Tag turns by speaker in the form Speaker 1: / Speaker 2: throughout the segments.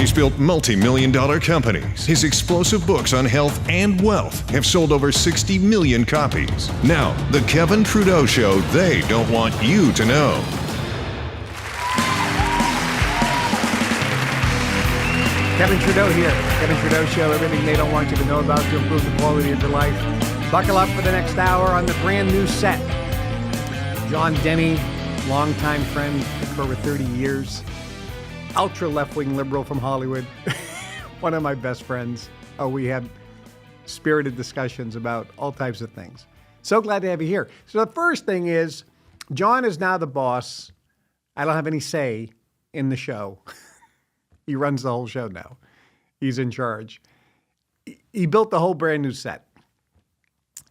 Speaker 1: He's built multi-million-dollar companies. His explosive books on health and wealth have sold over 60 million copies. Now, the Kevin Trudeau Show they don't want you to know.
Speaker 2: Kevin Trudeau here. Kevin Trudeau Show, everything they don't want you to know about to improve the quality of your life. Buckle up for the next hour on the brand new set. John Denny, longtime friend for over 30 years. Ultra left-wing liberal from Hollywood. One of my best friends. Oh, we had spirited discussions about all types of things. So glad to have you here. So the first thing is, John is now the boss. I don't have any say in the show. He runs the whole show now. He's in charge. He built the whole brand new set.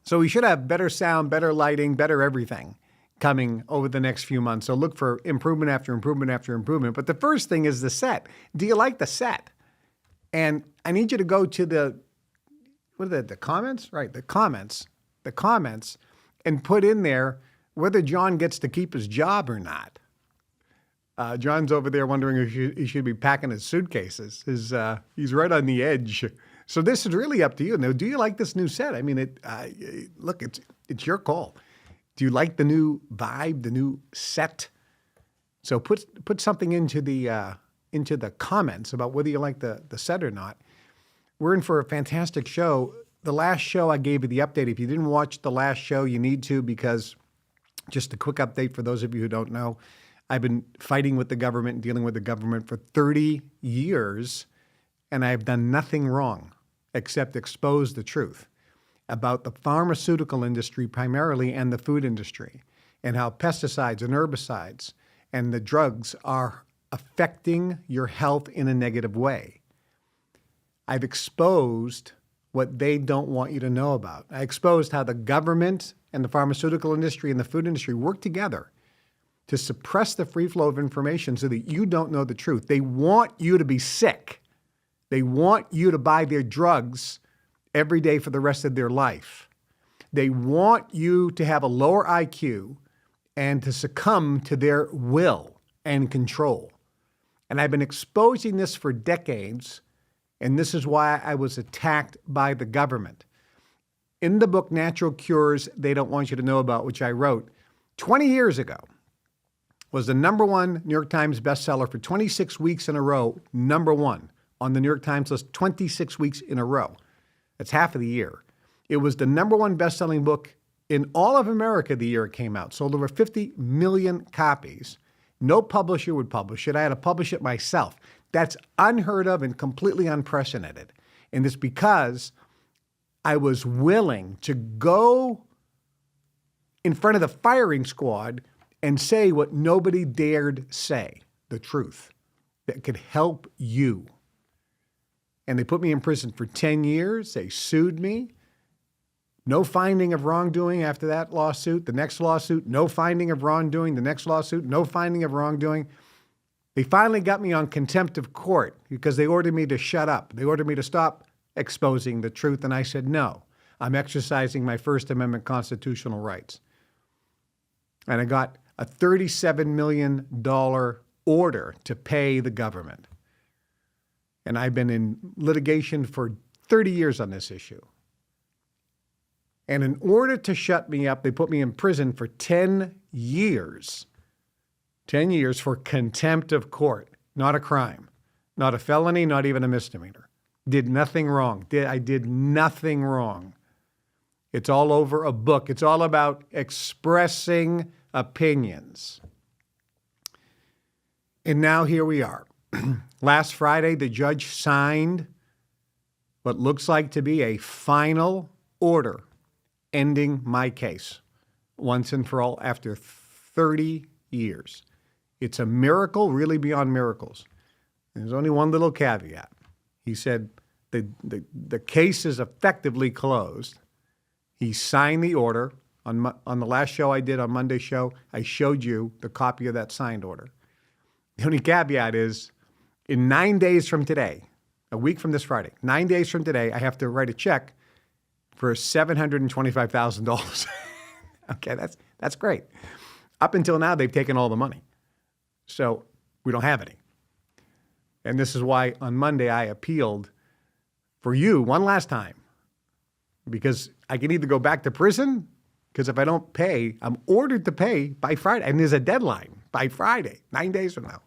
Speaker 2: So we should have better sound, better lighting, better everything coming over the next few months. So look for improvement after improvement after improvement. But the first thing is the set. Do you like the set? And I need you to go to the comments? Right, the comments, and put in there whether John gets to keep his job or not. John's over there wondering if he should be packing his suitcases. He's right on the edge. So this is really up to you. Now, do you like this new set? I mean, look, it's your call. Do you like the new vibe, the new set? So put something into the comments about whether you like the set or not. We're in for a fantastic show. The last show I gave you the update. If you didn't watch the last show, you need to, because just a quick update for those of you who don't know. I've been fighting with the government and dealing with the government for 30 years, and I've done nothing wrong except expose the truth about the pharmaceutical industry primarily and the food industry, and how pesticides and herbicides and the drugs are affecting your health in a negative way. I've exposed what they don't want you to know about. I exposed how the government and the pharmaceutical industry and the food industry work together to suppress the free flow of information so that you don't know the truth. They want you to be sick. They want you to buy their drugs every day for the rest of their life. They want you to have a lower IQ and to succumb to their will and control. And I've been exposing this for decades, and this is why I was attacked by the government. In the book, Natural Cures They Don't Want You to Know About, which I wrote 20 years ago, was the #1 New York Times bestseller for 26 weeks in a row, #1 on the New York Times list, 26 weeks in a row. That's half of the year. It was the #1 best-selling book in all of America the year it came out. Sold over 50 million copies. No publisher would publish it. I had to publish it myself. That's unheard of and completely unprecedented. And it's because I was willing to go in front of the firing squad and say what nobody dared say, the truth, that could help you. And they put me in prison for 10 years. They sued me. No finding of wrongdoing after that lawsuit. The next lawsuit, no finding of wrongdoing. The next lawsuit, no finding of wrongdoing. They finally got me on contempt of court because they ordered me to shut up. They ordered me to stop exposing the truth. And I said, no, I'm exercising my First Amendment constitutional rights. And I got a $37 million order to pay the government. And I've been in litigation for 30 years on this issue. And in order to shut me up, they put me in prison for 10 years. 10 years for contempt of court, not a crime, not a felony, not even a misdemeanor. Did nothing wrong. I did nothing wrong. It's all over a book. It's all about expressing opinions. And now here we are. Last Friday, the judge signed what looks like to be a final order ending my case once and for all after 30 years. It's a miracle, really beyond miracles. There's only one little caveat. He said the case is effectively closed. He signed the order. On the last show I did, on Monday's show, I showed you the copy of that signed order. The only caveat is, in 9 days from today, a week from this Friday, 9 days from today, I have to write a check for $725,000. Okay, that's great. Up until now, they've taken all the money. So we don't have any. And this is why on Monday I appealed for you one last time, because I can either go back to prison, because if I don't pay, I'm ordered to pay by Friday. And there's a deadline by Friday, 9 days from now.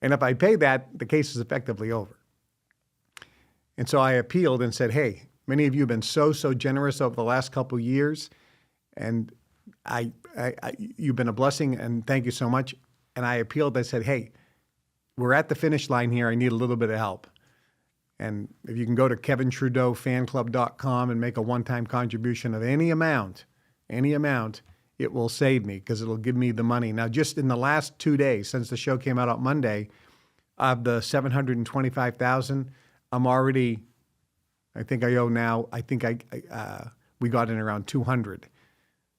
Speaker 2: And if I pay that, the case is effectively over. And so I appealed and said, hey, many of you have been so generous over the last couple of years. And you've been a blessing, and thank you so much. And I appealed. I said, hey, we're at the finish line here. I need a little bit of help. And if you can go to KevinTrudeauFanClub.com and make a one-time contribution of any amount, it will save me, because it'll give me the money. Now, just in the last 2 days since the show came out on Monday, of the $725,000, I'm already, I think I owe now, we got in around 200.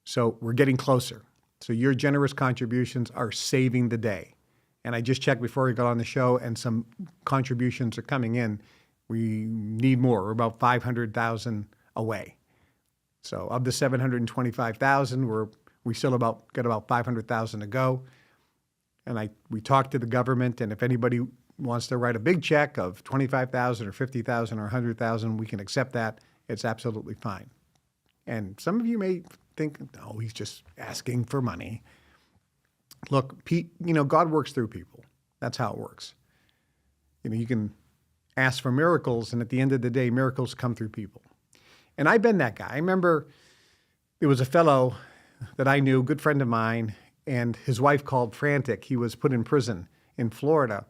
Speaker 2: So we're getting closer. So your generous contributions are saving the day. And I just checked before we got on the show, and some contributions are coming in. We need more. We're about 500,000 away. So of the 725,000, we still got about 500,000 to go. And we talked to the government, and if anybody wants to write a big check of 25,000 or 50,000 or 100,000, we can accept that. It's absolutely fine. And some of you may think, oh, he's just asking for money. Look, God works through people. That's how it works. You can ask for miracles, and at the end of the day, miracles come through people. And I've been that guy. I remember there was a fellow that I knew, good friend of mine, and his wife called frantic. He was put in prison in Florida,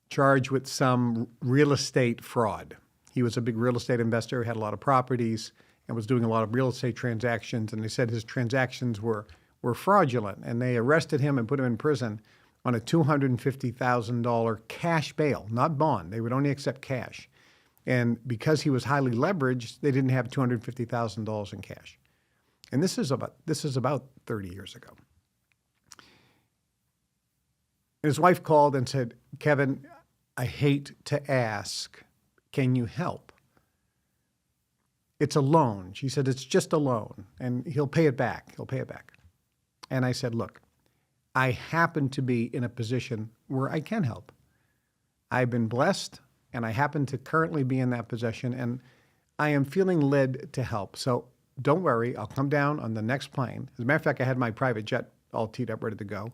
Speaker 2: charged with some real estate fraud. He was a big real estate investor, had a lot of properties, and was doing a lot of real estate transactions. And they said his transactions were fraudulent. And they arrested him and put him in prison on a $250,000 cash bail, not bond. They would only accept cash. And because he was highly leveraged, they didn't have $250,000 in cash. And this is about 30 years ago. And his wife called and said, Kevin, I hate to ask, can you help? It's a loan. She said, it's just a loan, and he'll pay it back. And I said, look, I happen to be in a position where I can help. I've been blessed, and I happen to currently be in that position, and I am feeling led to help. So don't worry, I'll come down on the next plane. As a matter of fact, I had my private jet all teed up, ready to go.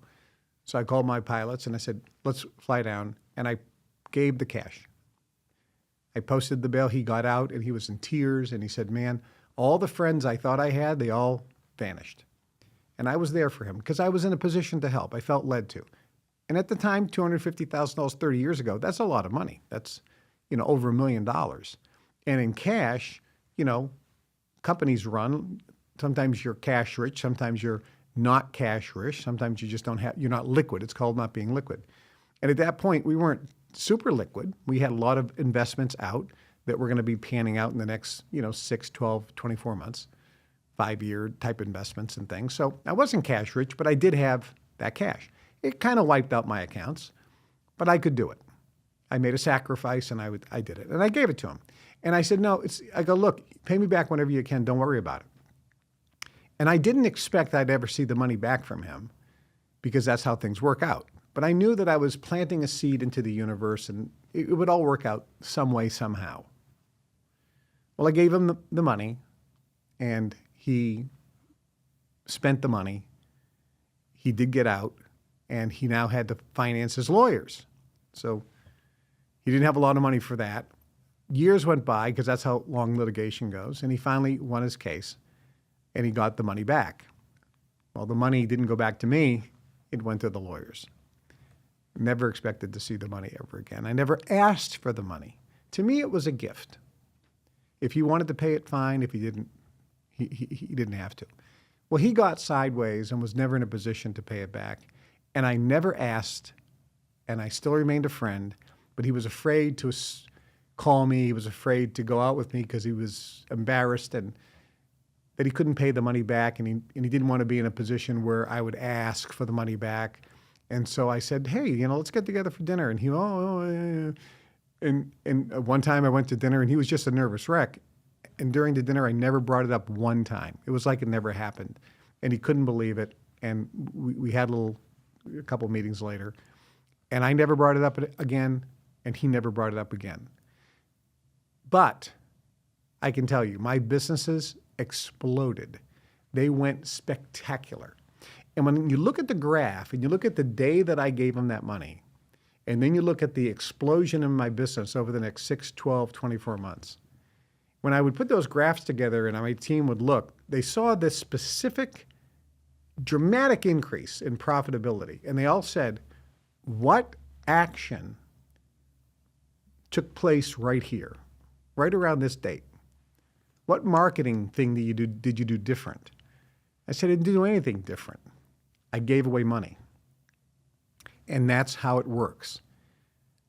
Speaker 2: So I called my pilots, and I said, let's fly down, and I gave the cash. I posted the bill. He got out, and he was in tears, and he said, man, all the friends I thought I had, they all vanished. And I was there for him because I was in a position to help. I felt led to. And at the time, $250,000 30 years ago, that's a lot of money. That's, over $1 million. And in cash, companies run. Sometimes you're cash rich. Sometimes you're not cash rich. Sometimes you just you're not liquid. It's called not being liquid. And at that point, we weren't super liquid. We had a lot of investments out that were going to be panning out in the next, 6, 12, 24 months, 5-year type investments and things. So I wasn't cash rich, but I did have that cash. It kind of wiped out my accounts, but I could do it. I made a sacrifice, and I did it. And I gave it to him. And I said, no, I go, look, pay me back whenever you can. Don't worry about it. And I didn't expect I'd ever see the money back from him, because that's how things work out. But I knew that I was planting a seed into the universe, and it would all work out some way, somehow. Well, I gave him the money, and he spent the money. He did get out, and he now had to finance his lawyers. So he didn't have a lot of money for that. Years went by, because that's how long litigation goes, and he finally won his case, and he got the money back. Well, the money didn't go back to me. It went to the lawyers. Never expected to see the money ever again. I never asked for the money. To me, it was a gift. If he wanted to pay it, fine. If he didn't, he didn't have to. Well, he got sideways and was never in a position to pay it back. And I never asked, and I still remained a friend, but he was afraid to call me. He was afraid to go out with me because he was embarrassed and that he couldn't pay the money back, and he didn't want to be in a position where I would ask for the money back. And so I said, hey, let's get together for dinner. And he, and one time I went to dinner, and he was just a nervous wreck. And during the dinner, I never brought it up one time. It was like it never happened. And he couldn't believe it. And we had a couple meetings later. And I never brought it up again. And he never brought it up again. But I can tell you, my businesses exploded. They went spectacular. And when you look at the graph and you look at the day that I gave him that money, and then you look at the explosion in my business over the next 6, 12, 24 months, when I would put those graphs together and my team would look, they saw this specific dramatic increase in profitability. And they all said, what action took place right here, right around this date? What marketing thing did you do different? I said, I didn't do anything different. I gave away money. And that's how it works.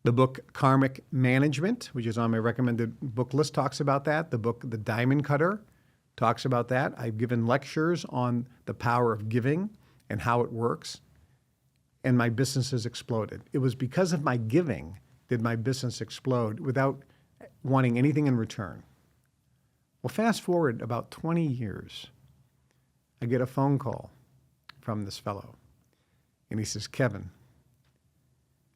Speaker 2: The book Karmic Management, which is on my recommended book list, talks about that. The book The Diamond Cutter talks about that. I've given lectures on the power of giving and how it works. And my business has exploded. It was because of my giving did my business explode without wanting anything in return. Well, fast forward about 20 years, I get a phone call from this fellow. And he says, Kevin,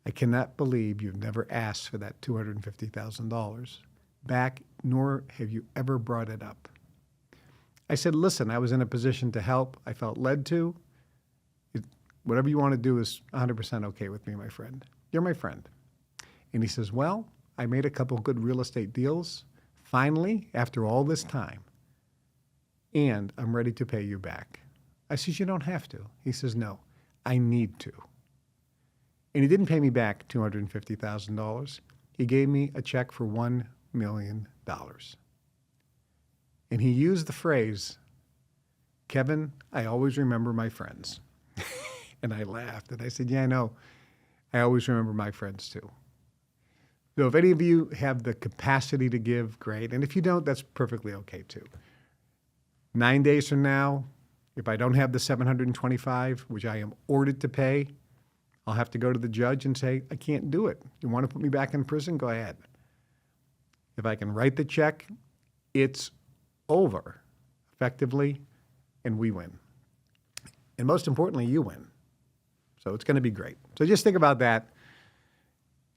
Speaker 2: I cannot believe you've never asked for that $250,000 back, nor have you ever brought it up. I said, listen, I was in a position to help. I felt led to. Whatever you want to do is 100% okay with me, my friend. You're my friend. And he says, well, I made a couple good real estate deals, finally, after all this time, and I'm ready to pay you back. I says, you don't have to. He says, no, I need to. And he didn't pay me back $250,000. He gave me a check for $1 million. And he used the phrase, Kevin, I always remember my friends. And I laughed and I said, yeah, I know. I always remember my friends too. So if any of you have the capacity to give, great. And if you don't, that's perfectly okay too. 9 days from now, if I don't have the $725, which I am ordered to pay, I'll have to go to the judge and say, I can't do it. You want to put me back in prison? Go ahead. If I can write the check, it's over effectively, and we win. And most importantly, you win. So it's going to be great. So just think about that,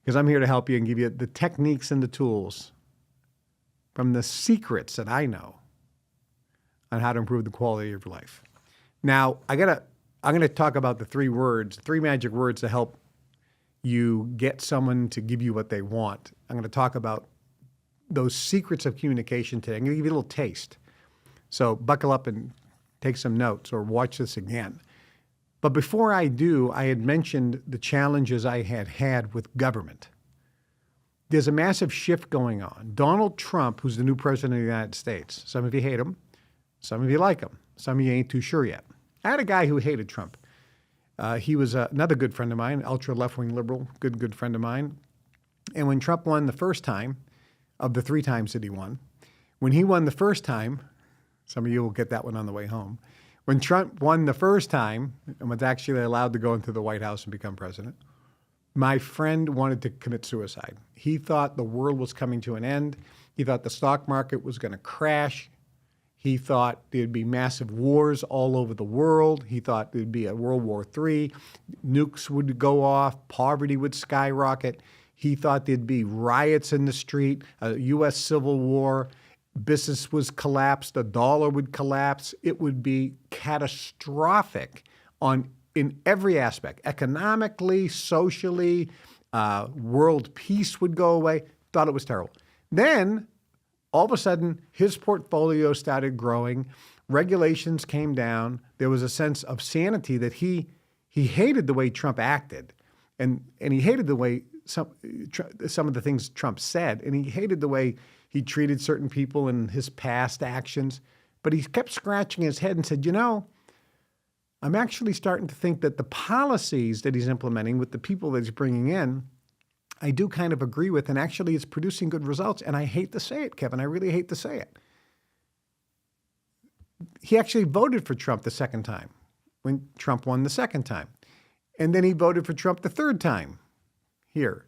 Speaker 2: because I'm here to help you and give you the techniques and the tools from the secrets that I know on how to improve the quality of your life. Now, I'm going to talk about the three magic words to help you get someone to give you what they want. I'm going to talk about those secrets of communication today. I'm going to give you a little taste. So buckle up and take some notes or watch this again. But before I do, I had mentioned the challenges I had with government. There's a massive shift going on. Donald Trump, who's the new president of the United States, some of you hate him, some of you like him, some of you ain't too sure yet. I had a guy who hated Trump. He was another good friend of mine, ultra left-wing liberal, good friend of mine. And when Trump won the first time, of the 3 times that he won, when he won the first time, some of you will get that one on the way home. When Trump won the first time and was actually allowed to go into the White House and become president, my friend wanted to commit suicide. He thought the world was coming to an end. He thought the stock market was going to crash. He thought there'd be massive wars all over the world. He thought there'd be a World War III. Nukes would go off. Poverty would skyrocket. He thought there'd be riots in the street, a U.S. Civil War. Business was collapsed. The dollar would collapse. It would be catastrophic in every aspect, economically, socially. World peace would go away. Thought it was terrible. Then, all of a sudden, his portfolio started growing. Regulations came down. There was a sense of sanity that he hated the way Trump acted, and he hated the way some of the things Trump said, and he hated the way he treated certain people in his past actions. But he kept scratching his head and said, you know, I'm actually starting to think that the policies that he's implementing with the people that he's bringing in, I do kind of agree with, and actually it's producing good results. And I hate to say it, Kevin, I really hate to say it. He actually voted for Trump the second time when Trump won the second time. And then he voted for Trump the third time here.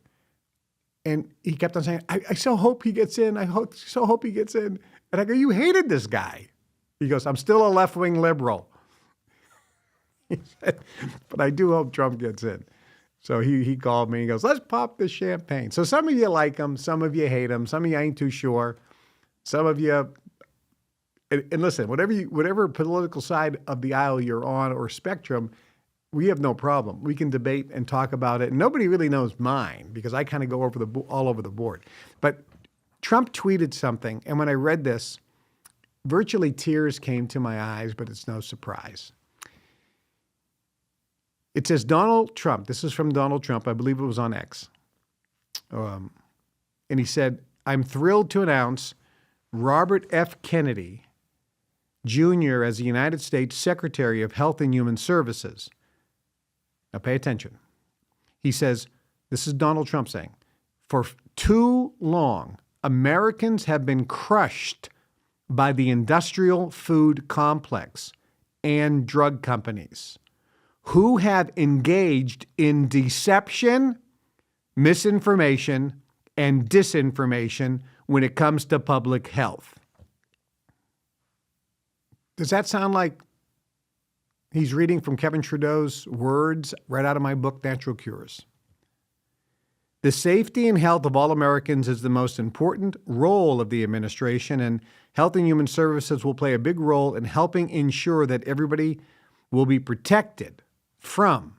Speaker 2: And he kept on saying, I so hope he gets in. So hope he gets in. And I go, you hated this guy. He goes, I'm still a left-wing liberal. He said, but I do hope Trump gets in. So he called me. He goes, let's pop this champagne. So some of you like him. Some of you hate him. Some of you ain't too sure. Some of you, and listen, whatever political side of the aisle you're on or spectrum, we have no problem. We can debate and talk about it. And nobody really knows mine because I kind of go all over the board. But Trump tweeted something, and when I read this, virtually tears came to my eyes, but it's no surprise. It says Donald Trump. This is from Donald Trump. I believe it was on X. And he said, I'm thrilled to announce Robert F. Kennedy Jr. as the United States Secretary of Health and Human Services. Now pay attention. He says, this is Donald Trump saying, for too long, Americans have been crushed by the industrial food complex and drug companies who have engaged in deception, misinformation, and disinformation when it comes to public health. Does that sound like he's reading from Kevin Trudeau's words right out of my book, Natural Cures? The safety and health of all Americans is the most important role of the administration, and Health and Human Services will play a big role in helping ensure that everybody will be protected from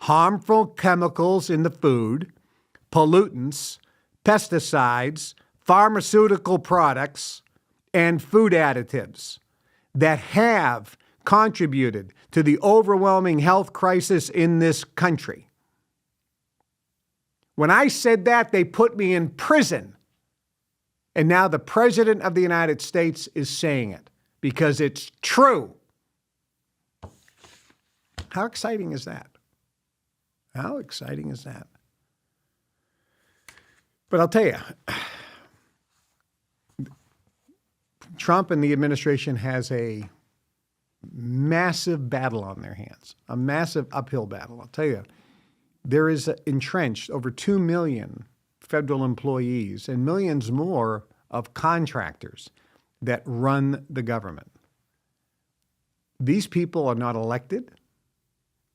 Speaker 2: harmful chemicals in the food, pollutants, pesticides, pharmaceutical products, and food additives that have contributed to the overwhelming health crisis in this country. When I said that, they put me in prison. And now the President of the United States is saying it because it's true. How exciting is that? How exciting is that? But I'll tell you, Trump and the administration has a massive battle on their hands, a massive uphill battle. I'll tell you, there is entrenched over 2 million federal employees and millions more of contractors that run the government. These people are not elected.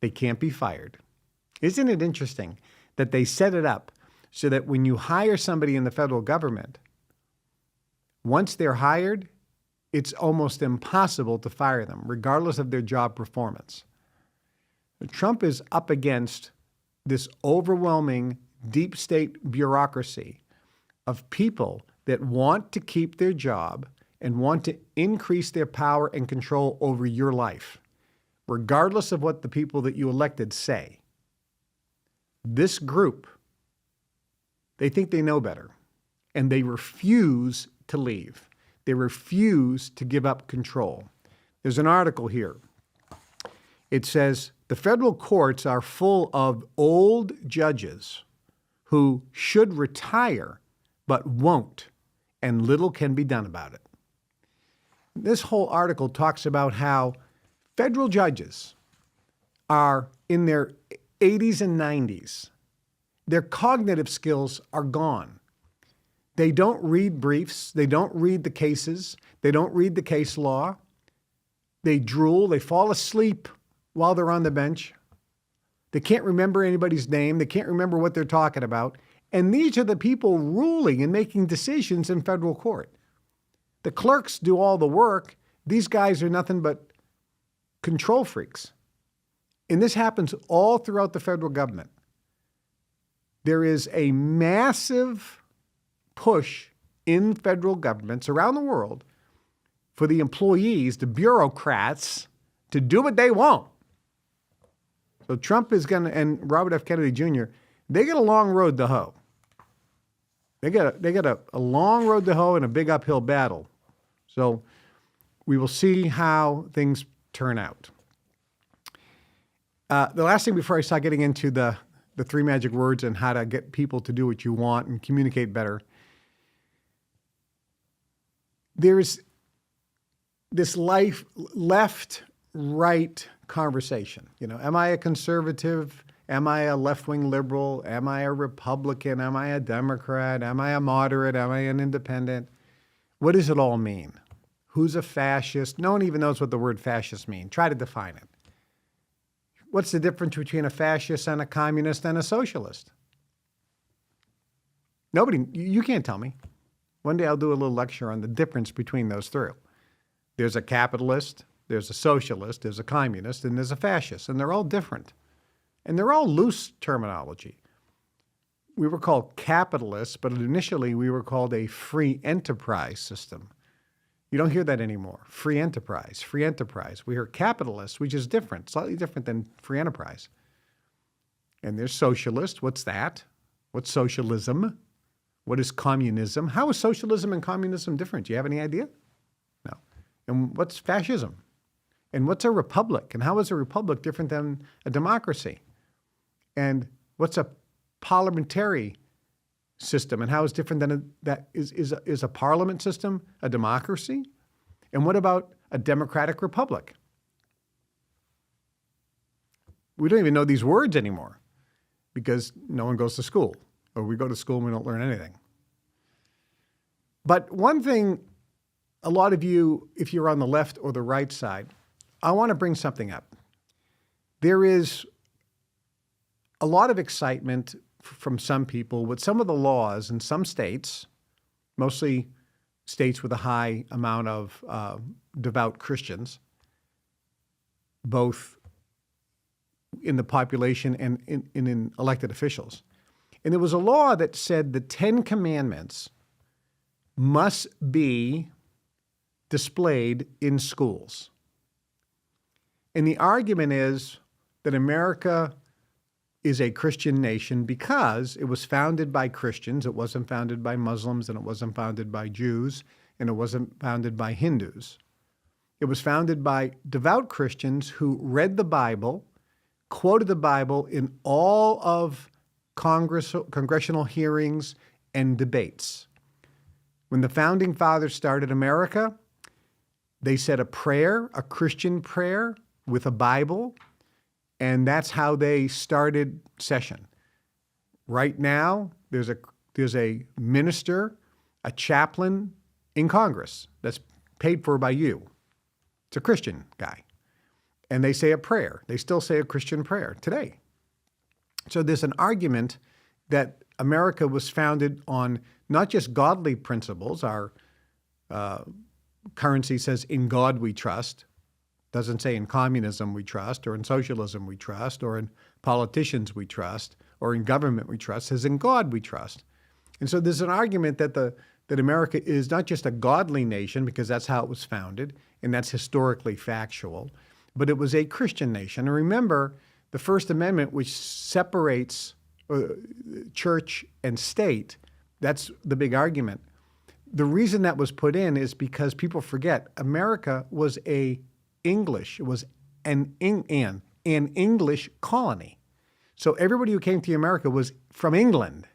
Speaker 2: They can't be fired. Isn't it interesting that they set it up so that when you hire somebody in the federal government, once they're hired, it's almost impossible to fire them, regardless of their job performance. Trump is up against this overwhelming deep state bureaucracy of people that want to keep their job and want to increase their power and control over your life, regardless of what the people that you elected say. This group, they think they know better, and they refuse to leave. They refuse to give up control. There's an article here. It says, the federal courts are full of old judges who should retire but won't, and little can be done about it. This whole article talks about how federal judges are in their 80s and 90s. Their cognitive skills are gone. They don't read briefs. They don't read the cases. They don't read the case law. They drool. They fall asleep while they're on the bench. They can't remember anybody's name. They can't remember what they're talking about. And these are the people ruling and making decisions in federal court. The clerks do all the work. These guys are nothing but control freaks. And this happens all throughout the federal government. There is a massive push in federal governments around the world for the employees, the bureaucrats, to do what they want. So Trump is going to, and Robert F. Kennedy Jr., they got a long road to hoe. They got a long road to hoe and a big uphill battle. So we will see how things turn out. The last thing before I start getting into the 3 magic words and how to get people to do what you want and communicate better, there's this left-right conversation. You know, am I a conservative? Am I a left-wing liberal? Am I a Republican? Am I a Democrat? Am I a moderate? Am I an independent? What does it all mean? Who's a fascist? No one even knows what the word fascist means. Try to define it. what's the difference between a fascist and a communist and a socialist? Nobody, you can't tell me. One day I'll do a little lecture on the difference between those three. There's a capitalist, there's a socialist, there's a communist, and there's a fascist, and they're all different. And they're all loose terminology. We were called capitalists, but initially we were called a free enterprise system. You don't hear that anymore. Free enterprise, free enterprise. We hear capitalists, which is different, slightly different than free enterprise. And there's socialist. What's that? What's socialism? What is communism? How is socialism and communism different? Do you have any idea? No. And what's fascism? And what's a republic? And how is a republic different than a democracy? And what's a parliamentary system? And how is different than is a parliament system a democracy? And what about a democratic republic? We don't even know these words anymore because no one goes to school. Or we go to school and we don't learn anything. But one thing, a lot of you, if you're on the left or the right side, I want to bring something up. There is a lot of excitement from some people with some of the laws in some states, mostly states with a high amount of devout Christians, both in the population and in elected officials. And there was a law that said the 10 Commandments must be displayed in schools. And the argument is that America is a Christian nation because it was founded by Christians. It wasn't founded by Muslims, and it wasn't founded by Jews, and it wasn't founded by Hindus. It was founded by devout Christians who read the Bible, quoted the Bible in all of congressional hearings and debates. When the founding fathers started America, they said a prayer, a Christian prayer with a Bible, and that's how they started session. Right now, there's a minister, a chaplain in Congress that's paid for by you. It's a Christian guy. And they say a prayer. They still say a Christian prayer today. So there's an argument that America was founded on not just godly principles. Our currency says, in God we trust. Doesn't say in communism we trust, or in socialism we trust, or in politicians we trust, or in government we trust. It says in God we trust. And so there's an argument that America is not just a godly nation, because that's how it was founded, and that's historically factual, but it was a Christian nation. And remember, the First Amendment, which separates church and state, that's the big argument. The reason that was put in is because people forget America was an English colony. So everybody who came to America was from England.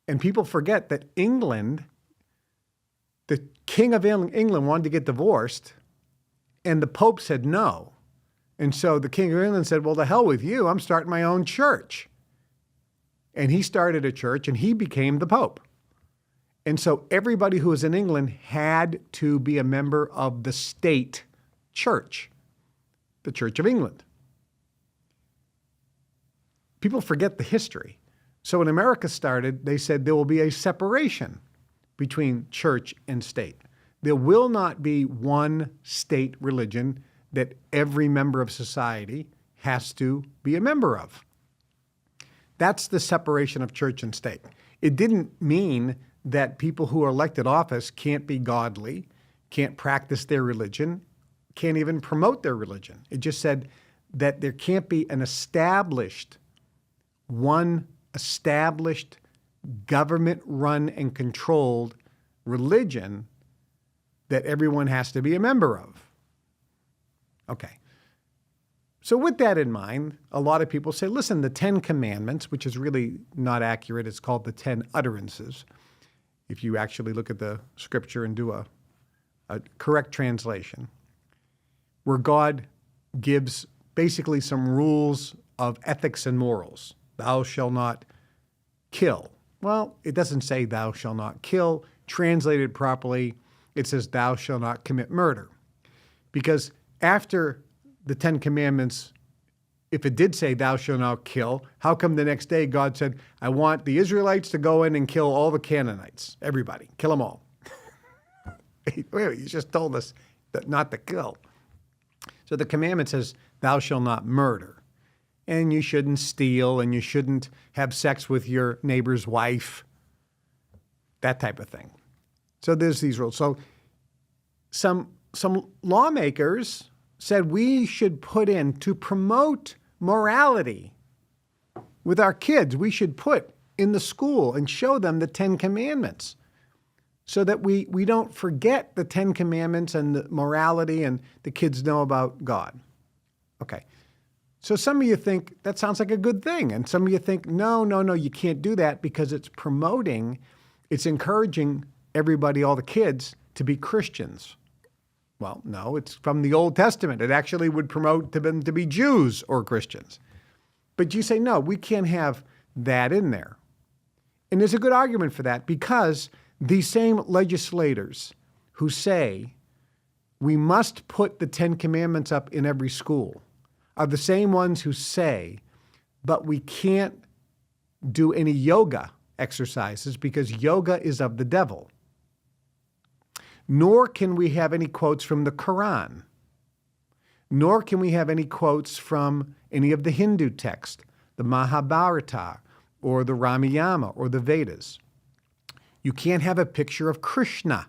Speaker 2: And people forget that England, the King of England wanted to get divorced, and the Pope said no. And so the King of England said, well, the hell with you, I'm starting my own church. And he started a church, and he became the Pope. And so everybody who was in England had to be a member of the state church, the Church of England. People forget the history. So when America started, they said there will be a separation between church and state. There will not be one state religion that every member of society has to be a member of. That's the separation of church and state. It didn't mean that people who are elected office can't be godly, can't practice their religion, can't even promote their religion. It just said that there can't be one established, government-run and controlled religion that everyone has to be a member of. Okay. So with that in mind, a lot of people say, listen, the 10 Commandments, which is really not accurate, it's called the 10 Utterances. If you actually look at the scripture and do a correct translation, where God gives basically some rules of ethics and morals. Thou shalt not kill. Well, it doesn't say thou shalt not kill. Translated properly, it says thou shalt not commit murder. Because after the 10 Commandments if it did say, thou shalt not kill, how come the next day God said, I want the Israelites to go in and kill all the Canaanites, everybody, kill them all? Wait, you just told us that not to kill. So the commandment says, thou shalt not murder. And you shouldn't steal, and you shouldn't have sex with your neighbor's wife, that type of thing. So there's these rules. So some lawmakers said we should put in, to promote morality with our kids, we should put in the school and show them the 10 Commandments so that we don't forget the 10 Commandments and the morality, and the kids know about God. Okay. So some of you think that sounds like a good thing. And some of you think, no, you can't do that because it's encouraging everybody, all the kids, to be Christians. Well, no, it's from the Old Testament. It actually would promote them to be Jews or Christians. But you say, no, we can't have that in there. And there's a good argument for that, because these same legislators who say we must put the 10 Commandments up in every school are the same ones who say, but we can't do any yoga exercises because yoga is of the devil. Nor can we have any quotes from the Quran. Nor can we have any quotes from any of the Hindu texts, the Mahabharata or the Ramayana or the Vedas. You can't have a picture of Krishna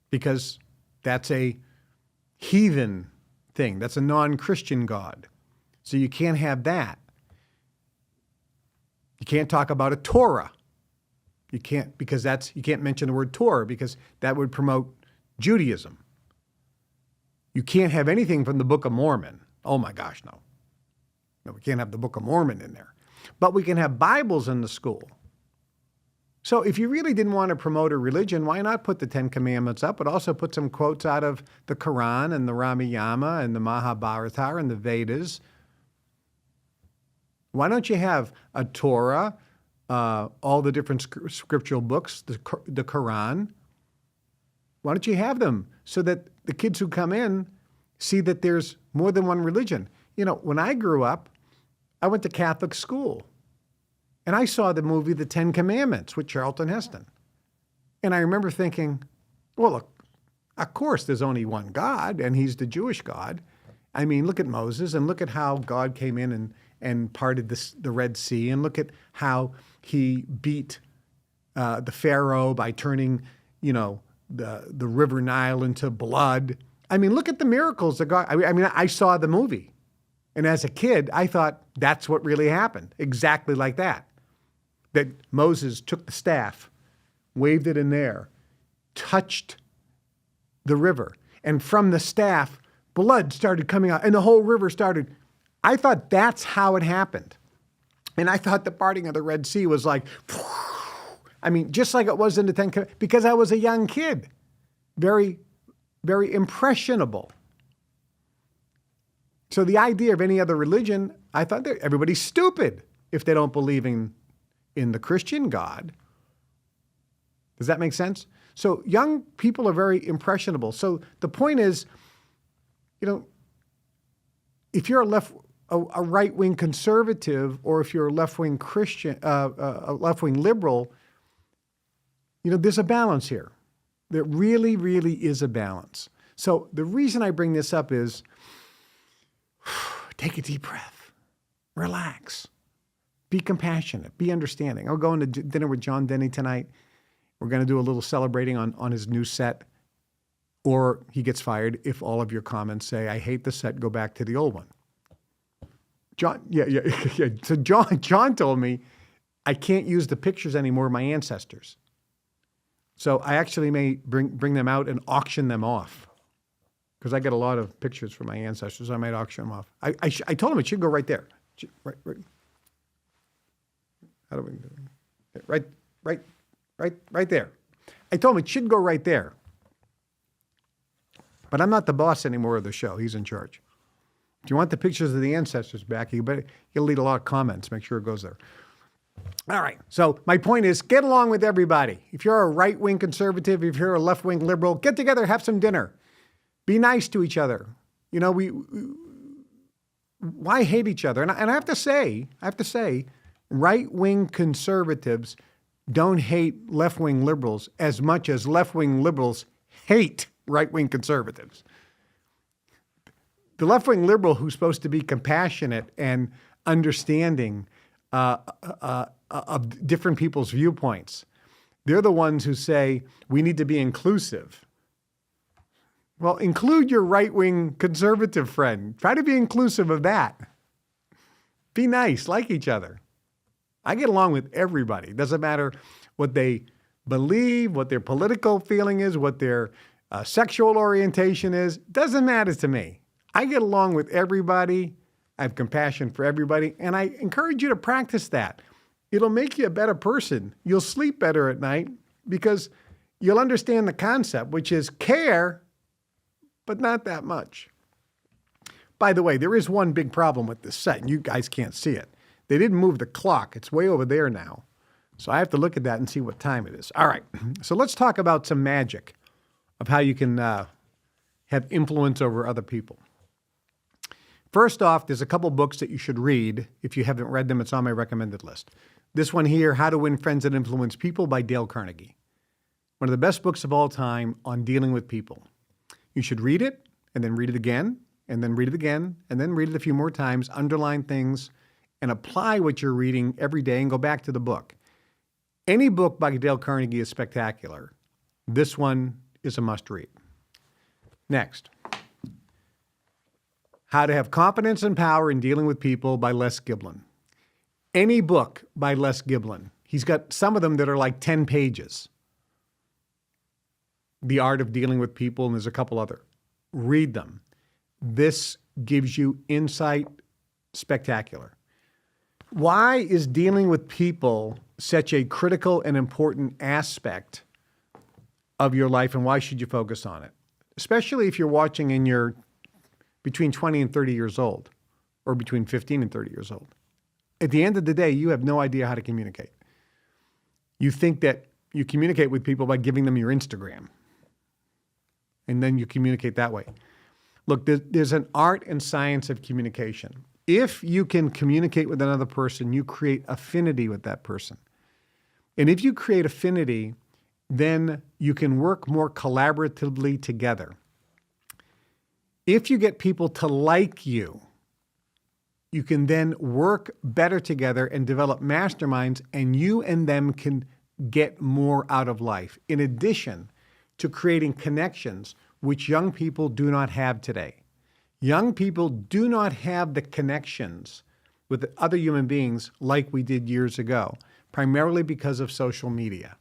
Speaker 2: because that's a heathen thing. That's a non-Christian God. So you can't have that. You can't talk about a Torah. You can't, because you can't mention the word Torah because that would promote Judaism. You can't have anything from the Book of Mormon. Oh my gosh, no. No, we can't have the Book of Mormon in there. But we can have Bibles in the school. So if you really didn't want to promote a religion, why not put the 10 Commandments up, but also put some quotes out of the Quran and the Ramayana and the Mahabharata and the Vedas? Why don't you have a Torah, all the different scriptural books, the Quran? Why don't you have them so that the kids who come in see that there's more than one religion? You know, when I grew up, I went to Catholic school. And I saw the movie The 10 Commandments with Charlton Heston. And I remember thinking, well, look, of course there's only one God, and he's the Jewish God. I mean, look at Moses, and look at how God came in and parted the Red Sea, and look at how he beat the Pharaoh by turning, the River Nile into blood. I mean, look at the miracles that God, I saw the movie. And as a kid, I thought that's what really happened, exactly like that. That Moses took the staff, waved it in there, touched the river, and from the staff, blood started coming out, and the whole river started. I thought that's how it happened. And I thought the parting of the Red Sea was like, just like it was in the 10 Commandments, because I was a young kid, very, very impressionable. So the idea of any other religion, I thought that everybody's stupid if they don't believe in the Christian God. Does that make sense? So young people are very impressionable. So the point is, if you're a right-wing conservative, or if you're a left-wing Christian, a left-wing liberal, there's a balance here. There really, really is a balance. So the reason I bring this up is, take a deep breath, relax, be compassionate, be understanding. I'll go into dinner with John Denny tonight. We're going to do a little celebrating on his new set, or he gets fired if all of your comments say, I hate the set, go back to the old one. John, yeah. So John told me I can't use the pictures anymore of my ancestors. So I actually may bring them out and auction them off, because I get a lot of pictures from my ancestors. I might auction them off. I told him it should go right there. Right. How do we do it? Right there. I told him it should go right there. But I'm not the boss anymore of the show. He's in charge. If you want the pictures of the ancestors back, you'll leave a lot of comments. Make sure it goes there. All right. So my point is, get along with everybody. If you're a right-wing conservative, if you're a left-wing liberal, get together, have some dinner. Be nice to each other. why hate each other? And I have to say, right-wing conservatives don't hate left-wing liberals as much as left-wing liberals hate right-wing conservatives. The left-wing liberal who's supposed to be compassionate and understanding of different people's viewpoints, they're the ones who say we need to be inclusive. Well, include your right-wing conservative friend. Try to be inclusive of that. Be nice, like each other. I get along with everybody. It doesn't matter what they believe, what their political feeling is, what their sexual orientation is. Doesn't matter to me. I get along with everybody. I have compassion for everybody, and I encourage you to practice that. It'll make you a better person. You'll sleep better at night because you'll understand the concept, which is care, but not that much. By the way, there is one big problem with this set, and you guys can't see it. They didn't move the clock. It's way over there now. So I have to look at that and see what time it is. All right. So let's talk about some magic of how you can have influence over other people. First off, there's a couple books that you should read. If you haven't read them, it's on my recommended list. This one here, How to Win Friends and Influence People by Dale Carnegie. One of the best books of all time on dealing with people. You should read it and then read it again and then read it again and then read it a few more times, underline things, and apply what you're reading every day and go back to the book. Any book by Dale Carnegie is spectacular. This one is a must-read. Next. How to Have Confidence and Power in Dealing with People by Les Giblin. Any book by Les Giblin. He's got some of them that are like 10 pages. The Art of Dealing with People, and there's a couple other. Read them. This gives you insight. Spectacular. Why is dealing with people such a critical and important aspect of your life, and why should you focus on it? Especially if you're watching and you're between 20 and 30 years old, or between 15 and 30 years old. At the end of the day, you have no idea how to communicate. You think that you communicate with people by giving them your Instagram, and then you communicate that way. Look, there's an art and science of communication. If you can communicate with another person, you create affinity with that person. And if you create affinity, then you can work more collaboratively together. If you get people to like you, you can then work better together and develop masterminds, and you and them can get more out of life, in addition to creating connections which young people do not have today. Young people do not have the connections with other human beings like we did years ago, primarily because of social media.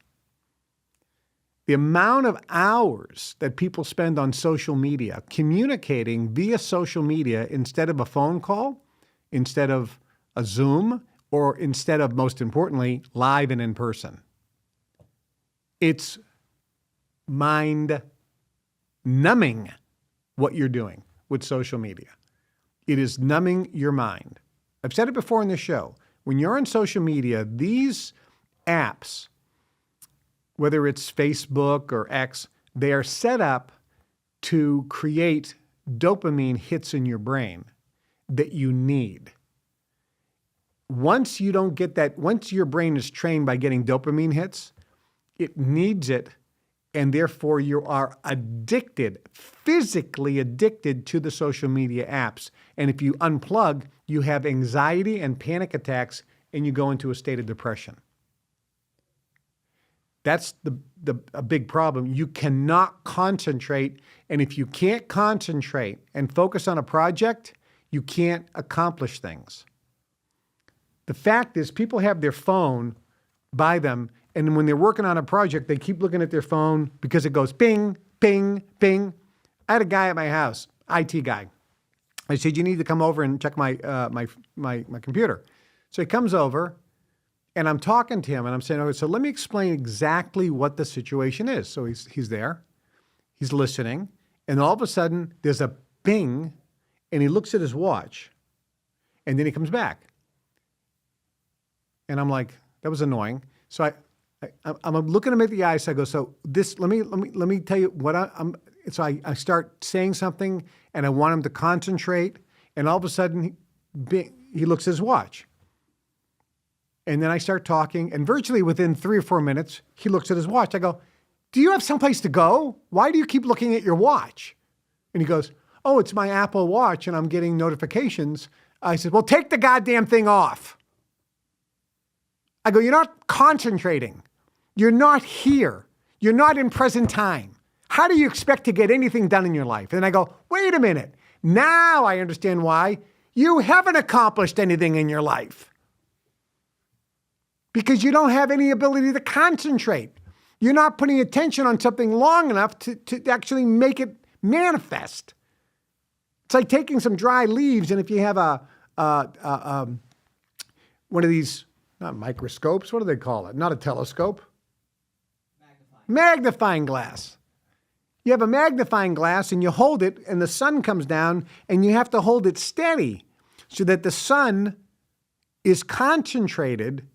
Speaker 2: The amount of hours that people spend on social media, communicating via social media instead of a phone call, instead of a Zoom, or instead of, most importantly, live and in person. It's mind-numbing what you're doing with social media. It is numbing your mind. I've said it before in the show. When you're on social media, these apps, whether it's Facebook or X, they are set up to create dopamine hits in your brain that you need. Once you don't get that, once your brain is trained by getting dopamine hits, it needs it, and therefore you are addicted, physically addicted to the social media apps. And if you unplug, you have anxiety and panic attacks, and you go into a state of depression. That's a big problem. You cannot concentrate, and if you can't concentrate and focus on a project, you can't accomplish things. The fact is, people have their phone by them, and when they're working on a project, they keep looking at their phone because it goes ping, ping, ping. I had a guy at my house, IT guy. I said, you need to come over and check my computer. So he comes over, and I'm talking to him, and I'm saying, okay, so let me explain exactly what the situation is. So he's there, he's listening, and all of a sudden, there's a ping, and he looks at his watch, and then he comes back. And I'm like, that was annoying. So I'm looking him at the eyes. So I go, so this, let me tell you what so I start saying something, and I want him to concentrate. And all of a sudden, he looks at his watch. And then I start talking, and virtually within 3 or 4 minutes, he looks at his watch. I go, do you have someplace to go? Why do you keep looking at your watch? And he goes, oh, it's my Apple Watch, and I'm getting notifications. I said, well, take the goddamn thing off. I go, you're not concentrating. You're not here. You're not in present time. How do you expect to get anything done in your life? And I go, wait a minute. Now I understand why you haven't accomplished anything in your life. Because you don't have any ability to concentrate. You're not putting attention on something long enough to actually make it manifest. It's like taking some dry leaves, and if you have one of these, not microscopes, what do they call it? Not a telescope. Magnifying glass. You have a magnifying glass and you hold it and the sun comes down and you have to hold it steady so that the sun is concentrated,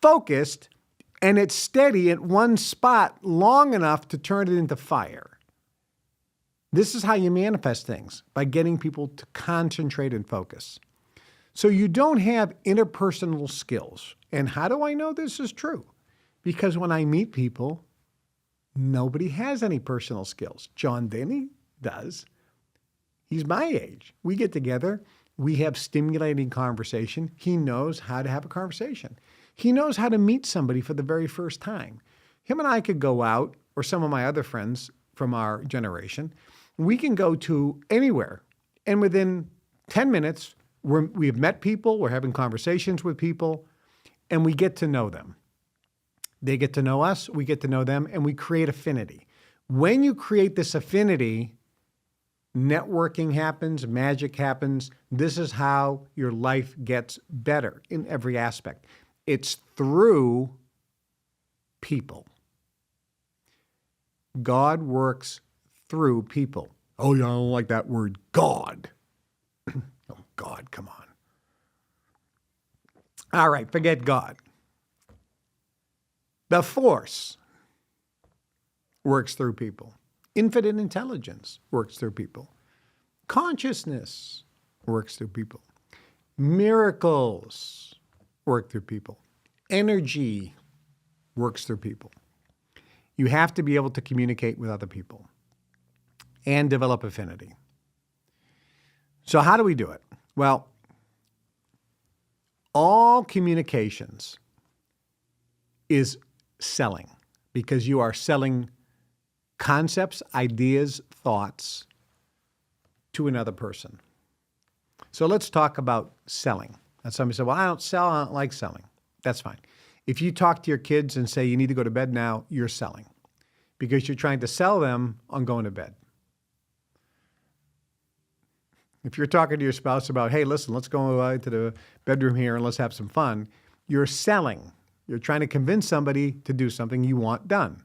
Speaker 2: focused, and it's steady at one spot long enough to turn it into fire. This is how you manifest things, by getting people to concentrate and focus. So you don't have interpersonal skills. And how do I know this is true? Because when I meet people, nobody has any personal skills. John Denny does. He's my age. We get together. We have stimulating conversation. He knows how to have a conversation. He knows how to meet somebody for the very first time. Him and I could go out, or some of my other friends from our generation, we can go to anywhere. And within 10 minutes, we've met people, we're having conversations with people, and we get to know them. They get to know us, we get to know them, and we create affinity. When you create this affinity, networking happens, magic happens. This is how your life gets better in every aspect. It's through people. God works through people. Oh, yeah, I don't like that word, God. Oh, God, come on. All right, forget God. The force works through people. Infinite intelligence works through people. Consciousness works through people. Miracles work through people. Energy works through people. You have to be able to communicate with other people and develop affinity. So how do we do it? Well, all communications is selling, because you are selling concepts, ideas, thoughts to another person. So let's talk about selling. And somebody said, well, I don't sell, I don't like selling. That's fine. If you talk to your kids and say you need to go to bed now, you're selling, because you're trying to sell them on going to bed. If you're talking to your spouse about, hey, listen, let's go into the bedroom here and let's have some fun, you're selling. You're trying to convince somebody to do something you want done.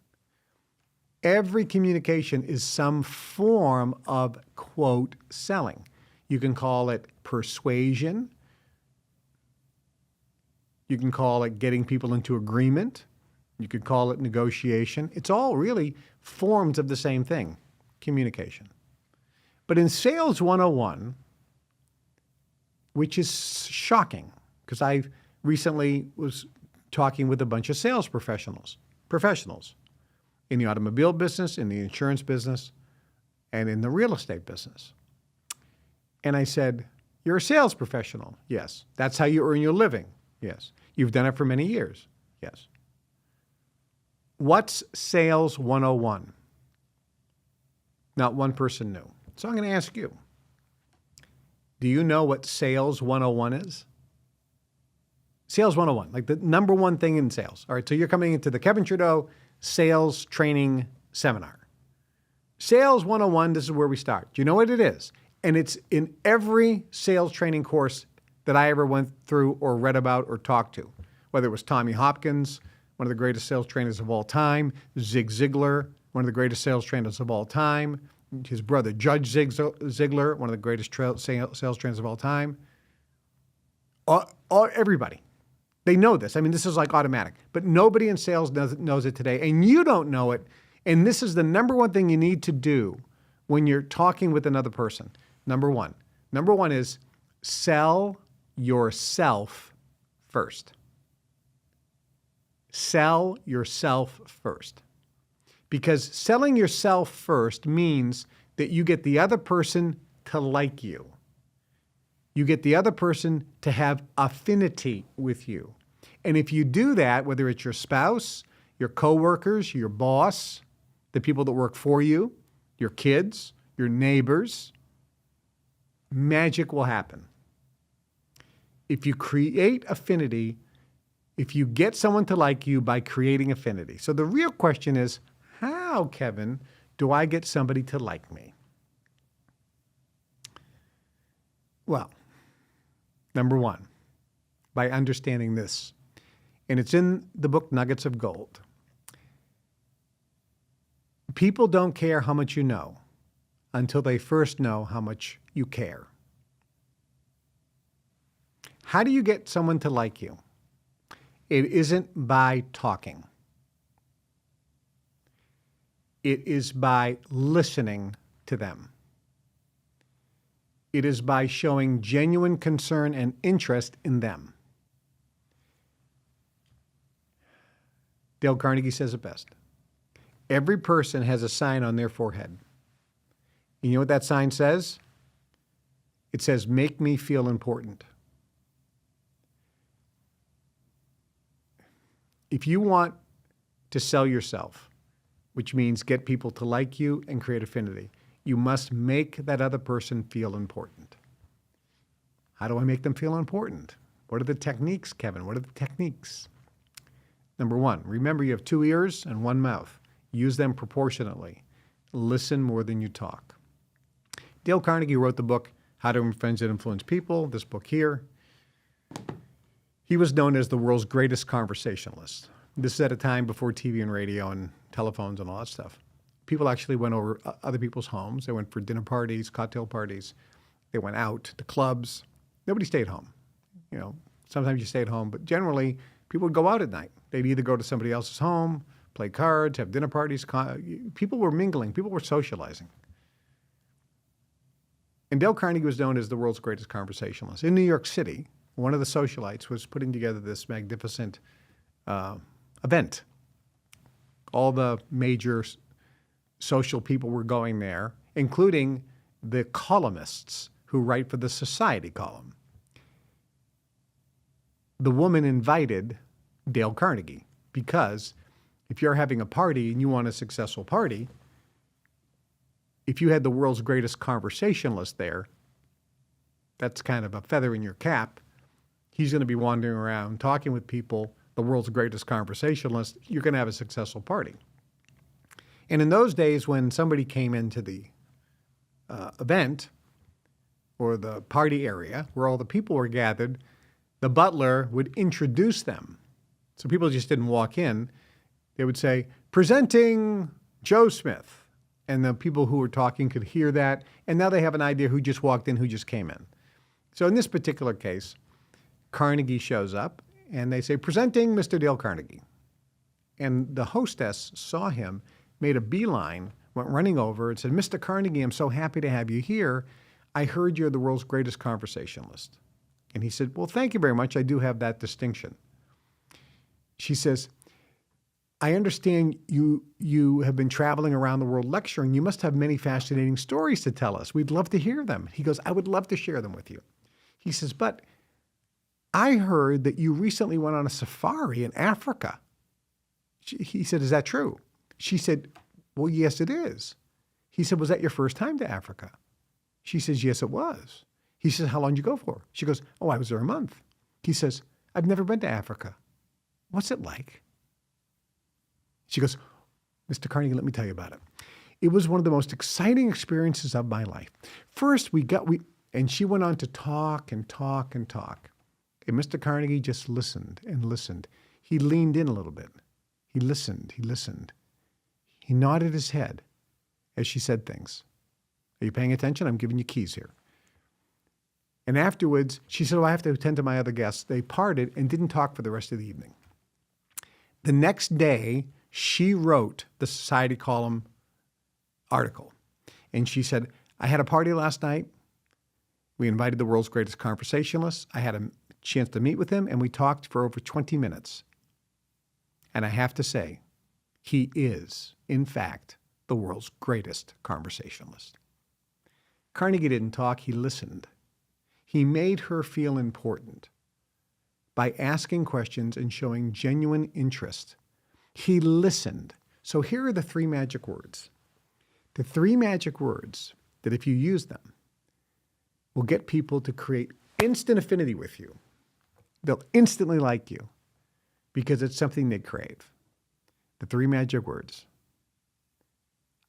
Speaker 2: Every communication is some form of, quote, selling. You can call it persuasion. You can call it getting people into agreement. You could call it negotiation. It's all really forms of the same thing, communication. But in Sales 101, which is shocking, because I recently was talking with a bunch of sales professionals in the automobile business, in the insurance business, and in the real estate business. And I said, you're a sales professional. Yes. That's how you earn your living. Yes. You've done it for many years. Yes. What's Sales 101? Not one person knew. So I'm going to ask you, do you know what Sales 101 is? Sales 101, like the number one thing in sales. All right, so you're coming into the Kevin Trudeau Sales Training Seminar. Sales 101, this is where we start. Do you know what it is? And it's in every sales training course that I ever went through or read about or talked to, whether it was Tommy Hopkins, one of the greatest sales trainers of all time, Zig Ziglar, one of the greatest sales trainers of all time, his brother Judge Zig Ziglar, one of the greatest sales trainers of all time. Everybody. They know this. I mean, this is like automatic. But nobody in sales knows it today, and you don't know it. And this is the number one thing you need to do when you're talking with another person. Number one is sell yourself first. Sell yourself first. Because selling yourself first means that you get the other person to like you. You get the other person to have affinity with you. And if you do that, whether it's your spouse, your coworkers, your boss, the people that work for you, your kids, your neighbors, magic will happen. If you create affinity, if you get someone to like you by creating affinity. So the real question is, how, Kevin, do I get somebody to like me? Well, number one, by understanding this. And it's in the book Nuggets of Gold. People don't care how much you know until they first know how much you care. How do you get someone to like you? It isn't by talking. It is by listening to them. It is by showing genuine concern and interest in them. Dale Carnegie says it best. Every person has a sign on their forehead. You know what that sign says? It says, "Make me feel important." If you want to sell yourself, which means get people to like you and create affinity, you must make that other person feel important. How do I make them feel important? What are the techniques, Kevin? What are the techniques? Number one, remember you have 2 ears and 1 mouth. Use them proportionately. Listen more than you talk. Dale Carnegie wrote the book, How to Win Friends and Influence People, this book here. He was known as the world's greatest conversationalist. This is at a time before TV and radio and telephones and all that stuff. People actually went over other people's homes. They went for dinner parties, cocktail parties. They went out to clubs. Nobody stayed home. You know, sometimes you stayed home, but generally people would go out at night. They'd either go to somebody else's home, play cards, have dinner parties. People were mingling. People were socializing. And Dale Carnegie was known as the world's greatest conversationalist. In New York City, one of the socialites was putting together this magnificent event. All the major social people were going there, including the columnists who write for the Society column. The woman invited Dale Carnegie because if you're having a party and you want a successful party, if you had the world's greatest conversationalist there, that's kind of a feather in your cap. He's going to be wandering around talking with people, the world's greatest conversationalist. You're going to have a successful party. And in those days, when somebody came into the event or the party area where all the people were gathered, the butler would introduce them. So people just didn't walk in. They would say, "Presenting Joe Smith." And the people who were talking could hear that. And now they have an idea who just walked in, who just came in. So in this particular case, Carnegie shows up and they say, "Presenting Mr. Dale Carnegie." And the hostess saw him, made a beeline, went running over and said, "Mr. Carnegie, I'm so happy to have you here. I heard you're the world's greatest conversationalist." And he said, "Well, thank you very much. I do have that distinction." She says, "I understand you have been traveling around the world lecturing. You must have many fascinating stories to tell us. We'd love to hear them." He goes, "I would love to share them with you." He says, "But I heard that you recently went on a safari in Africa." He said, "Is that true?" She said, "Well, yes, it is." He said, "Was that your first time to Africa?" She says, "Yes, it was." He says, "How long did you go for?" She goes, "Oh, I was there a month." He says, "I've never been to Africa. What's it like?" She goes, "Mr. Carnegie, let me tell you about it. It was one of the most exciting experiences of my life. First, and she went on to talk and talk and talk. And Mr. Carnegie just listened and listened. He leaned in a little bit. He listened, he listened. He nodded his head as she said things. Are you paying attention? I'm giving you keys here. And afterwards, she said, "Oh, I have to attend to my other guests." They parted and didn't talk for the rest of the evening. The next day, she wrote the Society column article. And she said, "I had a party last night. We invited the world's greatest conversationalist. I had a chance to meet with him, and we talked for over 20 minutes. And I have to say, he is, in fact, the world's greatest conversationalist. Carnegie didn't talk, he listened. He made her feel important by asking questions and showing genuine interest. He listened. So here are the 3 magic words. The 3 magic words that if you use them, will get people to create instant affinity with you. They'll instantly like you because it's something they crave. The 3 magic words.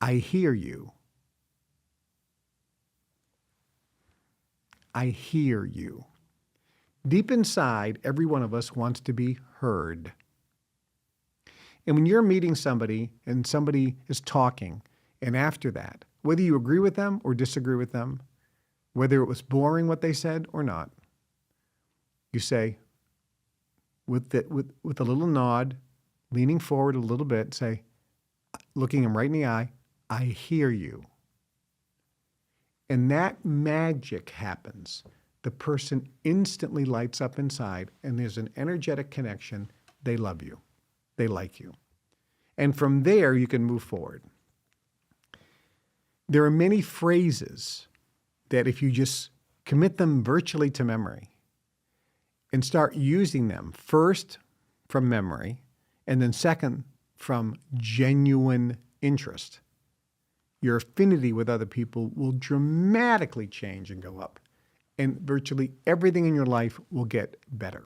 Speaker 2: I hear you. I hear you. Deep inside, every one of us wants to be heard. And when you're meeting somebody and somebody is talking, and after that, whether you agree with them or disagree with them, whether it was boring what they said or not, you say, with a little nod, leaning forward a little bit, say, looking him right in the eye, I hear you. And that magic happens. The person instantly lights up inside, and there's an energetic connection. They love you. They like you. And from there, you can move forward. There are many phrases that if you just commit them virtually to memory and start using them, first from memory, and then second from genuine interest, your affinity with other people will dramatically change and go up. And virtually everything in your life will get better.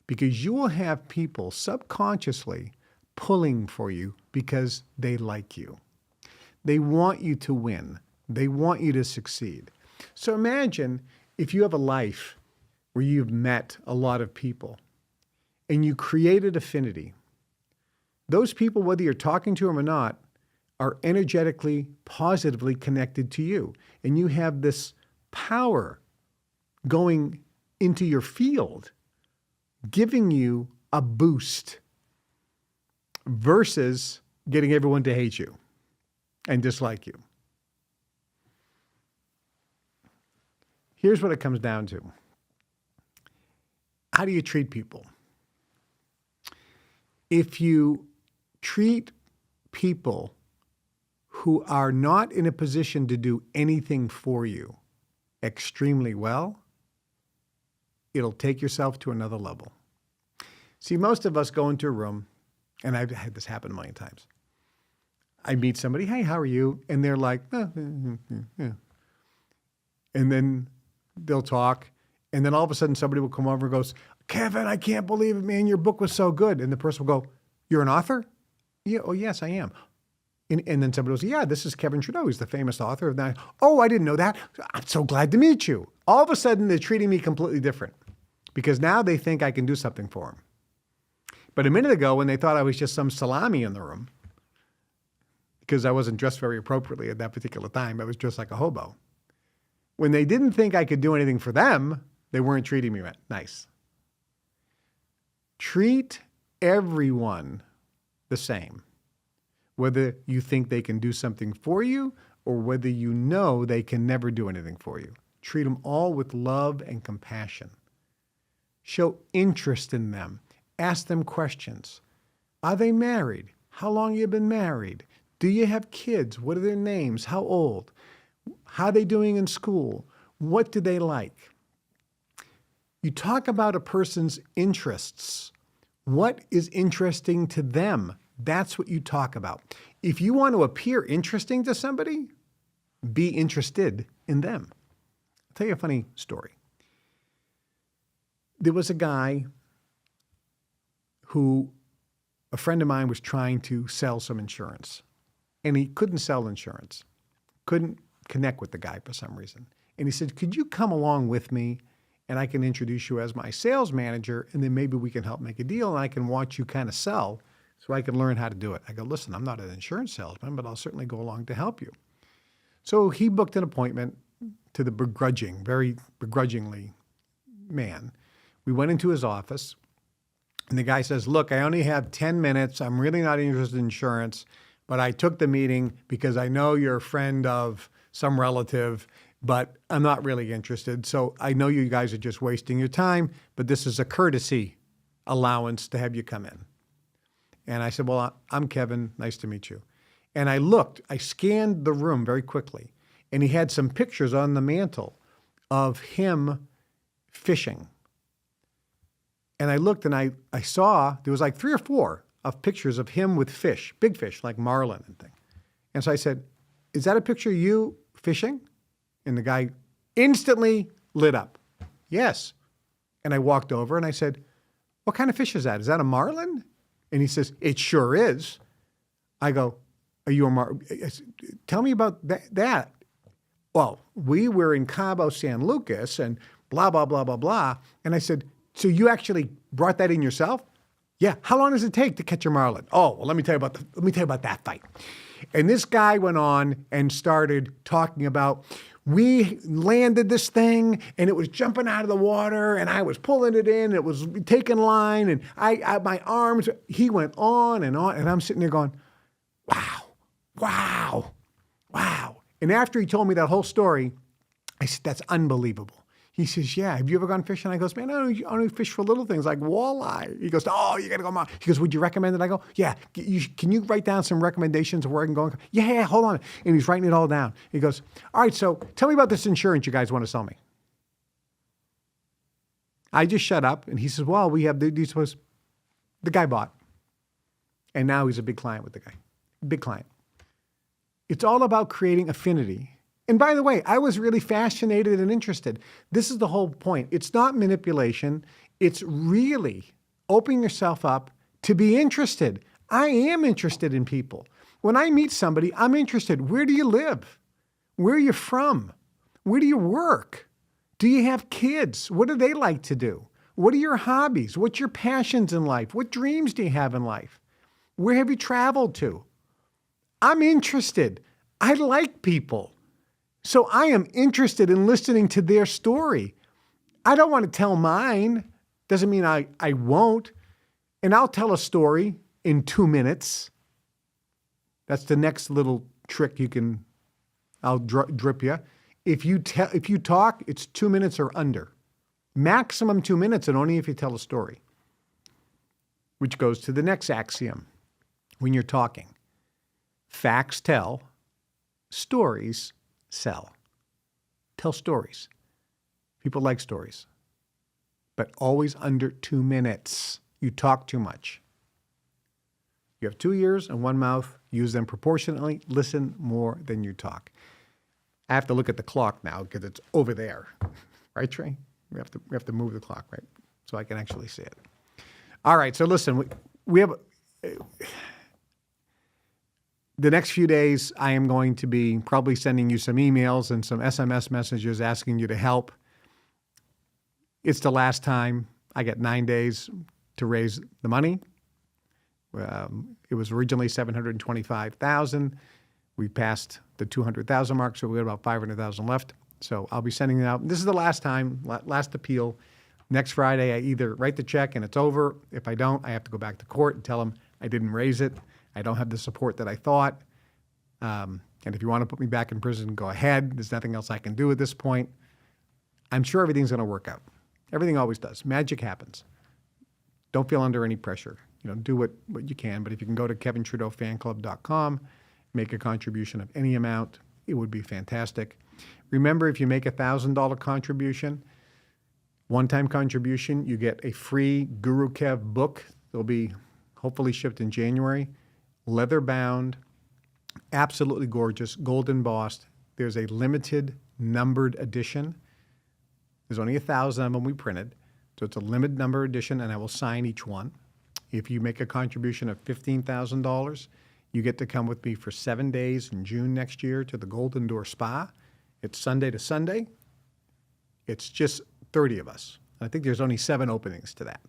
Speaker 2: Because you will have people subconsciously pulling for you because they like you. They want you to win. They want you to succeed. So imagine if you have a life where you've met a lot of people and you created affinity. Those people, whether you're talking to them or not, are energetically, positively connected to you. And you have this power going into your field, giving you a boost versus getting everyone to hate you and dislike you. Here's what it comes down to. How do you treat people? If you treat people who are not in a position to do anything for you extremely well, it'll take yourself to another level. See, most of us go into a room, and I've had this happen a million times. I meet somebody, hey, how are you? And they're like, And then they'll talk, and then all of a sudden somebody will come over and goes, Kevin, I can't believe it, man, your book was so good. And the person will go, you're an author? Yeah, oh, yes, I am. And then somebody goes, yeah, this is Kevin Trudeau. He's the famous author of that. Oh, I didn't know that. I'm so glad to meet you. All of a sudden, they're treating me completely different because now they think I can do something for them. But a minute ago, when they thought I was just some salami in the room, because I wasn't dressed very appropriately at that particular time, I was dressed like a hobo. When they didn't think I could do anything for them, they weren't treating me nice. Treat everyone the same. Whether you think they can do something for you or whether you know they can never do anything for you. Treat them all with love and compassion. Show interest in them. Ask them questions. Are they married? How long have you been married? Do you have kids? What are their names? How old? How are they doing in school? What do they like? You talk about a person's interests. What is interesting to them? That's what you talk about. If you want to appear interesting to somebody, be interested in them. I'll tell you a funny story. There was a guy who, a friend of mine was trying to sell some insurance, and he couldn't sell insurance, couldn't connect with the guy for some reason. And he said, could you come along with me and I can introduce you as my sales manager, and then maybe we can help make a deal and I can watch you kind of sell so I can learn how to do it. I go, listen, I'm not an insurance salesman, but I'll certainly go along to help you. So he booked an appointment to the very begrudgingly man. We went into his office, and the guy says, look, I only have 10 minutes. I'm really not interested in insurance, but I took the meeting because I know you're a friend of some relative, but I'm not really interested. So I know you guys are just wasting your time, but this is a courtesy allowance to have you come in. And I said, well, I'm Kevin. Nice to meet you. And I scanned the room very quickly, and he had some pictures on the mantle of him fishing. And I looked and I saw there was like 3 or 4 of pictures of him with fish, big fish like marlin and thing. And so I said, is that a picture of you fishing? And the guy instantly lit up. Yes. And I walked over and I said, what kind of fish is that? Is that a marlin? And he says, it sure is. I go, are you a marlin? Tell me about that. Well, we were in Cabo San Lucas and blah, blah, blah, blah, blah. And I said, so you actually brought that in yourself? Yeah. How long does it take to catch a marlin? Oh, well, let me tell you about that fight. And this guy went on and started talking about, we landed this thing and it was jumping out of the water and I was pulling it in. It was taking line and my arms, he went on. And I'm sitting there going, wow. And after he told me that whole story, I said, that's unbelievable. He says, yeah, have you ever gone fishing? I goes, man, I only fish for little things like walleye. He goes, oh, you got to go. He goes, would you recommend it? I go, yeah. Can you write down some recommendations of where I can go? Yeah, hold on. And he's writing it all down. He goes, all right, so tell me about this insurance you guys want to sell me. I just shut up. And he says, well, we have these. The guy bought. And now he's a big client with the guy. Big client. It's all about creating affinity. And by the way, I was really fascinated and interested. This is the whole point. It's not manipulation. It's really opening yourself up to be interested. I am interested in people. When I meet somebody, I'm interested. Where do you live? Where are you from? Where do you work? Do you have kids? What do they like to do? What are your hobbies? What's your passions in life? What dreams do you have in life? Where have you traveled to? I'm interested. I like people. So I am interested in listening to their story. I don't want to tell mine. Doesn't mean I won't. And I'll tell a story in 2 minutes. That's the next little trick I'll drip you. If you talk, it's 2 minutes or under. Maximum 2 minutes, and only if you tell a story. Which goes to the next axiom when you're talking. Facts tell, stories sell. Tell stories. People like stories. But always under 2 minutes. You talk too much. You have 2 ears and 1 mouth. Use them proportionately. Listen more than you talk. I have to look at the clock now because it's over there. Right, Trey? We have to move the clock, right? So I can actually see it. All right, so listen, we have... The next few days, I am going to be probably sending you some emails and some SMS messages asking you to help. It's the last time. I get 9 days to raise the money. It was originally $725,000. We passed the 200,000 mark, so we have about 500,000 left. So I'll be sending it out. This is the last time, last appeal. Next Friday, I either write the check and it's over. If I don't, I have to go back to court and tell them I didn't raise it. I don't have the support that I thought. And if you want to put me back in prison, go ahead. There's nothing else I can do at this point. I'm sure everything's going to work out. Everything always does. Magic happens. Don't feel under any pressure. Do what you can. But if you can go to KevinTrudeauFanClub.com, make a contribution of any amount, it would be fantastic. Remember, if you make a $1,000 contribution, one-time contribution, you get a free Guru Kev book. They'll be hopefully shipped in January. Leather bound, absolutely gorgeous, gold embossed. There's a limited numbered edition. There's only 1,000 of them we printed. So it's a limited number edition, and I will sign each one. If you make a contribution of $15,000, you get to come with me for 7 days in June next year to the Golden Door Spa. It's Sunday to Sunday. It's just 30 of us. I think there's only 7 openings to that.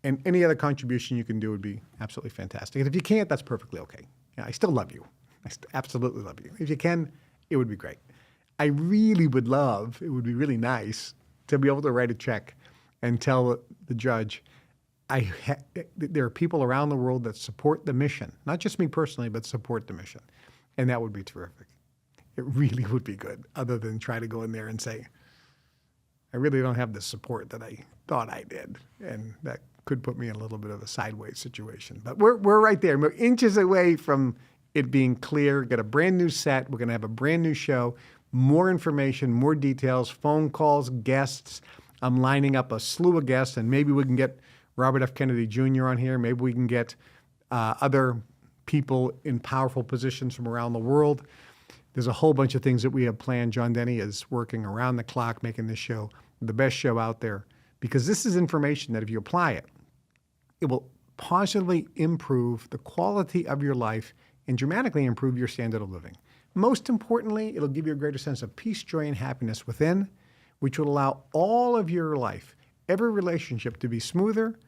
Speaker 2: And any other contribution you can do would be absolutely fantastic. And if you can't, that's perfectly okay. Yeah, I still love you. I absolutely love you. If you can, it would be great. I really would love, it would be really nice to be able to write a check and tell the judge, there are people around the world that support the mission, not just me personally, but support the mission. And that would be terrific. It really would be good, other than try to go in there and say, I really don't have the support that I thought I did. And that could put me in a little bit of a sideways situation. But we're right there. We're inches away from it being clear. Got a brand new set. We're going to have a brand new show, more information, more details, phone calls, guests. I'm lining up a slew of guests, and maybe we can get Robert F. Kennedy Jr. on here. Maybe we can get other people in powerful positions from around the world. There's a whole bunch of things that we have planned. John Denny is working around the clock, making this show the best show out there, because this is information that if you apply it, it will positively improve the quality of your life and dramatically improve your standard of living. Most importantly, it'll give you a greater sense of peace, joy, and happiness within, which will allow all of your life, every relationship, to be smoother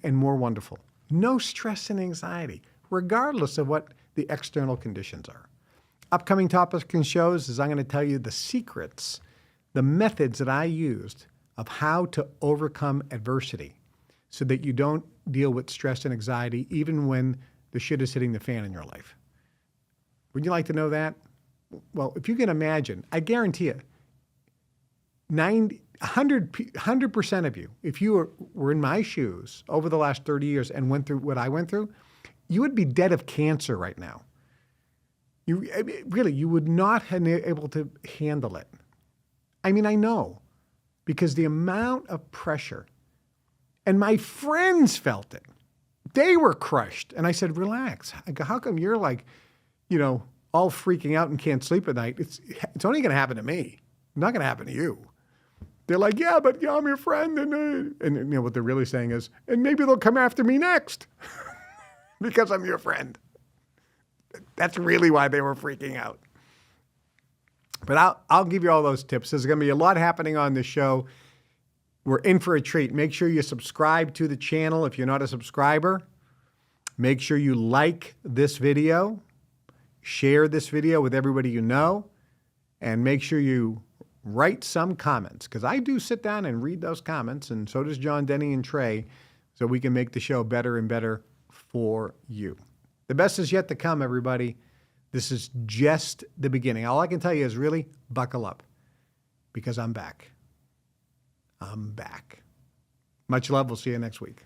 Speaker 2: and more wonderful. No stress and anxiety, regardless of what the external conditions are. Upcoming topics and shows is I'm going to tell you the secrets, the methods that I used of how to overcome adversity so that you don't deal with stress and anxiety even when the shit is hitting the fan in your life. Would you like to know that? Well, if you can imagine, I guarantee you, 100% of you, if you were in my shoes over the last 30 years and went through what I went through, you would be dead of cancer right now. You would not have been able to handle it. I mean, I know, because the amount of pressure, and my friends felt it. They were crushed. And I said, relax. I go, how come you're like, all freaking out and can't sleep at night? It's only going to happen to me. It's not going to happen to you. They're like, yeah, but I'm your friend. And what they're really saying is, and maybe they'll come after me next because I'm your friend. That's really why they were freaking out. But I'll give you all those tips. There's going to be a lot happening on this show. We're in for a treat. Make sure you subscribe to the channel if you're not a subscriber. Make sure you like this video, share this video with everybody you know, and make sure you write some comments, because I do sit down and read those comments, and so does John Denny and Trey, so we can make the show better and better for you. The best is yet to come, everybody. This is just the beginning. All I can tell you is really buckle up, because I'm back. I'm back. Much love. We'll see you next week.